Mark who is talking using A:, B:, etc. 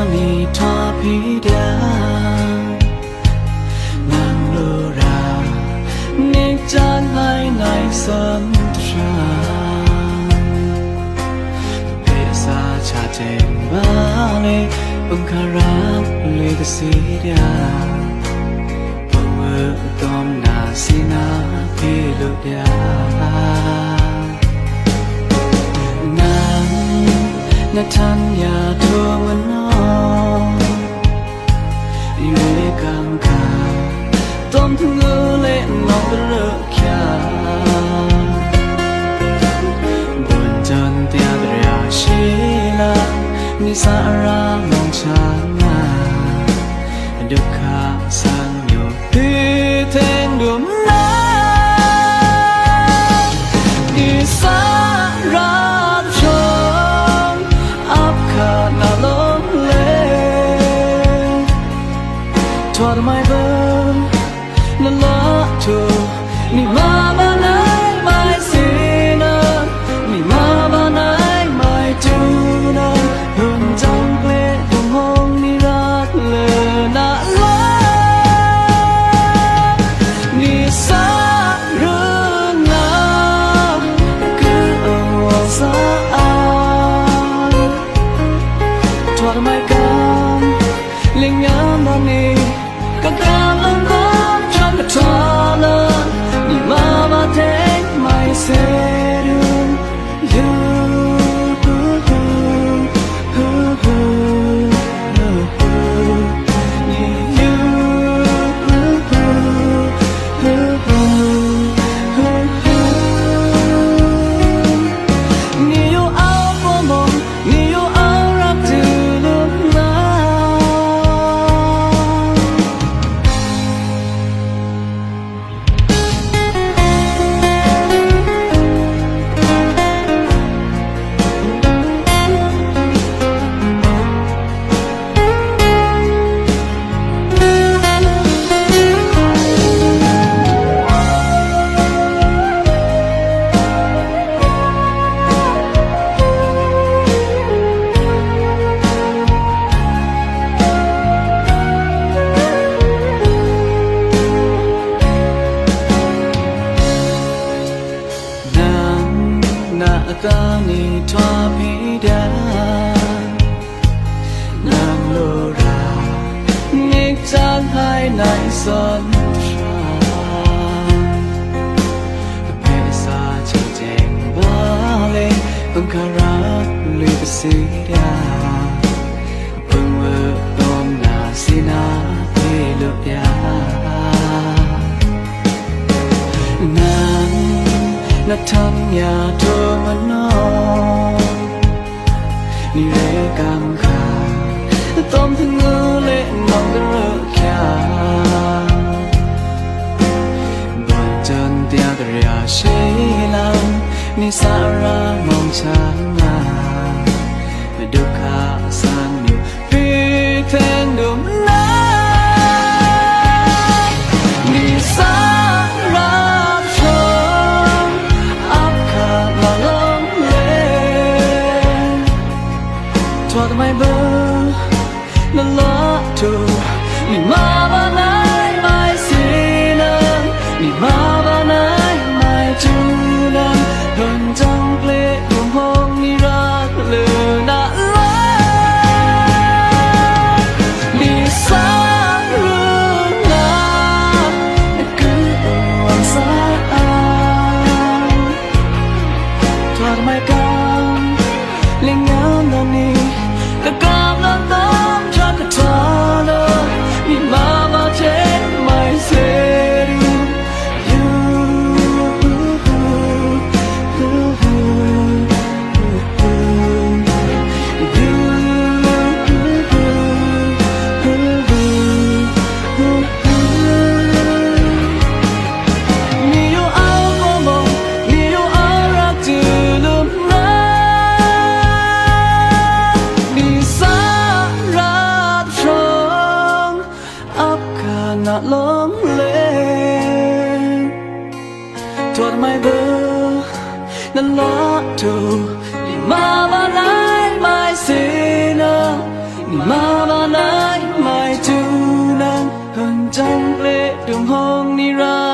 A: 你他皮掉，能路รา你站在那深处，别撒下肩膀里，不可让你的心掉，不会懂那心那皮路掉。นาทันยาทัวมันนออยู่ในกังขาต้มทั้งเงือเล่นนองเลือกยาบนจนเตียบราชีลานิสารามองชานาดุขาสังอยู่ที่เทนดุมนานิสาราทอดไม่เบิ่มนั่นละถูกนี่มาบ้านไหนไม่สินะนี่มาบ้านไหนไม่จูนะหุ่นจังเกลียดหุ่นห้องนี่รักเลยน่ารักนี่สักเรื่องงามคือเอาสะอาดทอดไม่กันเลี้ยงงามตอนนี้ก็กำลังร้องฉันก็ทอเลยนี่มาบ้าเทคไม่เสียดูยูตานีทอพิดานางโลรานิกจางให้ในสันทราเพศาจังแจงบาเลบังคารักลือสีดาเพิ่งเมื่อตอมนาสีนาเพลุยานางนาทันยาทัวมันนอนี่เรกังขาต้มทั้งเงือเล่นนองกันเลือกยาบนจนเตียกระยาเชลังนี่สารามองช้างมาดุขาสังอยู่ปีเทนดุมนานี่สารทอดไม่เบิ่มนั่นละถูกนี่มาบ้านไหนไม่สินะนี่มาบ้านไหนไม่จูนะเพิ่งจังเกลียดหุ่นห้องนี่รักเลยน่ารักนี่สักเรื่องงามคือเอาสะอาดทอดไม่กันเลี้ยงงามตอนนี้ก็กำลังน้ำฉันก็ทอเลยนี่มาบ้าเจ็บไม่เสียดูนี่อยู่เอาโมโมนี่อยู่เอารักจืดลืมนะน่าลงเลทอดไม่เบื่อนั่นละถูกนี่มาบ้านไหนไม่สินะนี่ mà bạn ấy mai tu nắng hơn trong lệ đường hông ni ra